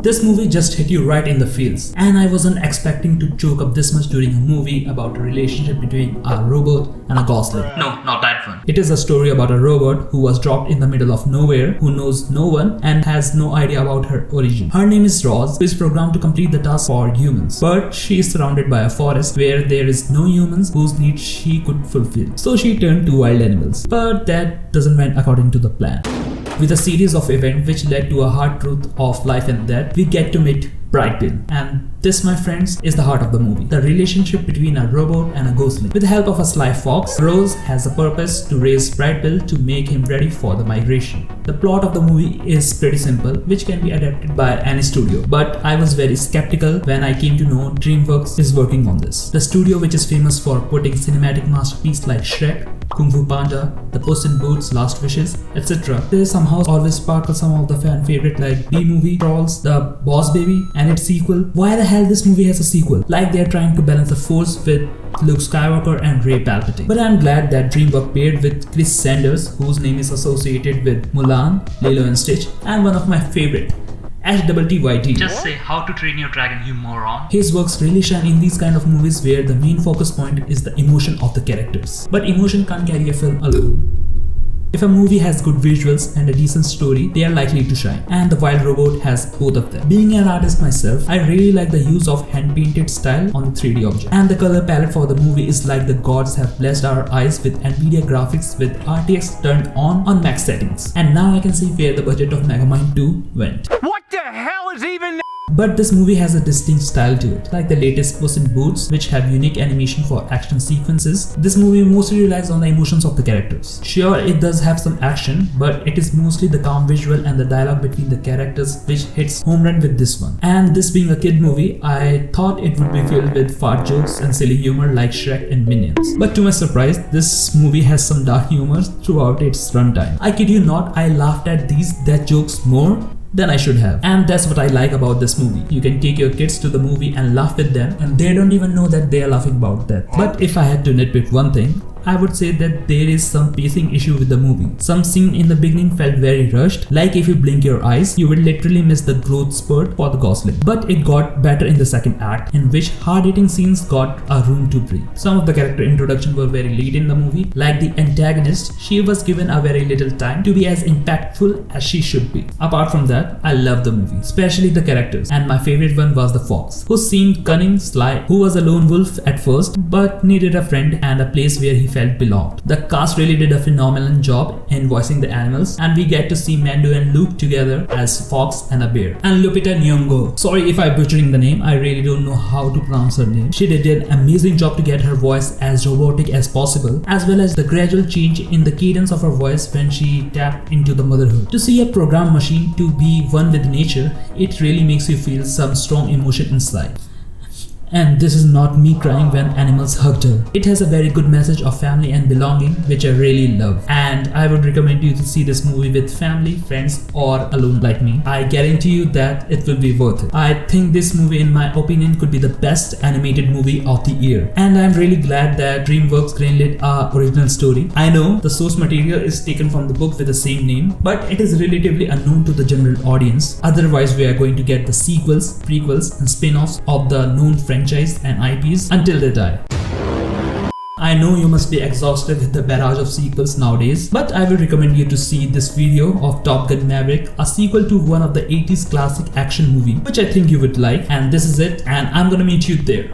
This movie just hit you right in the feels, and I wasn't expecting to choke up this much during a movie about a relationship between a robot and a gosling. No, not that one. It is a story about a robot who was dropped in the middle of nowhere, who knows no one and has no idea about her origin. Her name is Roz, who is programmed to complete the task for humans, but she is surrounded by a forest where there is no humans whose needs she could fulfill. So she turned to wild animals, but that doesn't went according to the plan. With a series of events which led to a hard truth of life and death, we get to meet Bright Bill. And this, my friends, is the heart of the movie. The relationship between a robot and a ghostling. With the help of a sly fox, Rose has a purpose to raise Bright Bill to make him ready for the migration. The plot of the movie is pretty simple, which can be adapted by any studio. But I was very skeptical when I came to know DreamWorks is working on this. The studio which is famous for putting cinematic masterpieces like Shrek, Kung Fu Panda, The Puss in Boots, Last Wishes, etc. They somehow always sparkle some of the fan favorite like B-movie, Trolls, The Boss Baby, and its sequel. Why the hell this movie has a sequel? Like they're trying to balance the Force with Luke Skywalker and Rey Palpatine. But I'm glad that DreamWorks paired with Chris Sanders, whose name is associated with Mulan, Lilo and Stitch, and one of my favorite, HTTYT. Just say How to Train Your Dragon, you moron. His works really shine in these kind of movies where the main focus point is the emotion of the characters. But emotion can't carry a film alone. If a movie has good visuals and a decent story, they are likely to shine. And The Wild Robot has both of them. Being an artist myself, I really like the use of hand-painted style on the 3D object. And the color palette for the movie is like the gods have blessed our eyes with NVIDIA graphics with RTX turned on max settings. And now I can see where the budget of Megamind 2 went. What the hell is even? But this movie has a distinct style to it, like the latest Puss in Boots, which have unique animation for action sequences. This movie mostly relies on the emotions of the characters. Sure, it does have some action, but it is mostly the calm visual and the dialogue between the characters which hits home run with this one. And this being a kid movie, I thought it would be filled with fart jokes and silly humor like Shrek and Minions. But to my surprise, this movie has some dark humor throughout its runtime. I kid you not, I laughed at these death jokes more than I should have. And that's what I like about this movie. You can take your kids to the movie and laugh with them and they don't even know that they are laughing about that. But if I had to nitpick one thing, I would say that there is some pacing issue with the movie. Some scene in the beginning felt very rushed, like if you blink your eyes, you would literally miss the growth spurt for the gosling. But it got better in the second act, in which hard-hitting scenes got a room to breathe. Some of the character introduction were very late in the movie, like the antagonist, she was given a very little time to be as impactful as she should be. Apart from that, I love the movie, especially the characters, and my favorite one was the fox, who seemed cunning, sly, who was a lone wolf at first, but needed a friend and a place where he felt belonged. The cast really did a phenomenal job in voicing the animals, and we get to see Mando and Luke together as fox and a bear. And Lupita Nyong'o, sorry if I'm butchering the name, I really don't know how to pronounce her name. She did an amazing job to get her voice as robotic as possible, as well as the gradual change in the cadence of her voice when she tapped into the motherhood. To see a programmed machine to be one with nature, it really makes you feel some strong emotion inside. And this is not me crying when animals hugged her. It has a very good message of family and belonging, which I really love. And I would recommend you to see this movie with family, friends, or alone like me. I guarantee you that it will be worth it. I think this movie, in my opinion, could be the best animated movie of the year. And I'm really glad that DreamWorks greenlit our original story. I know the source material is taken from the book with the same name, but it is relatively unknown to the general audience. Otherwise, we are going to get the sequels, prequels, and spin-offs of the known franchise and IPs until they die. I know you must be exhausted with the barrage of sequels nowadays, but I will recommend you to see this video of Top Gun Maverick, a sequel to one of the 80s classic action movie, which I think you would like. And this is it, and I'm gonna meet you there.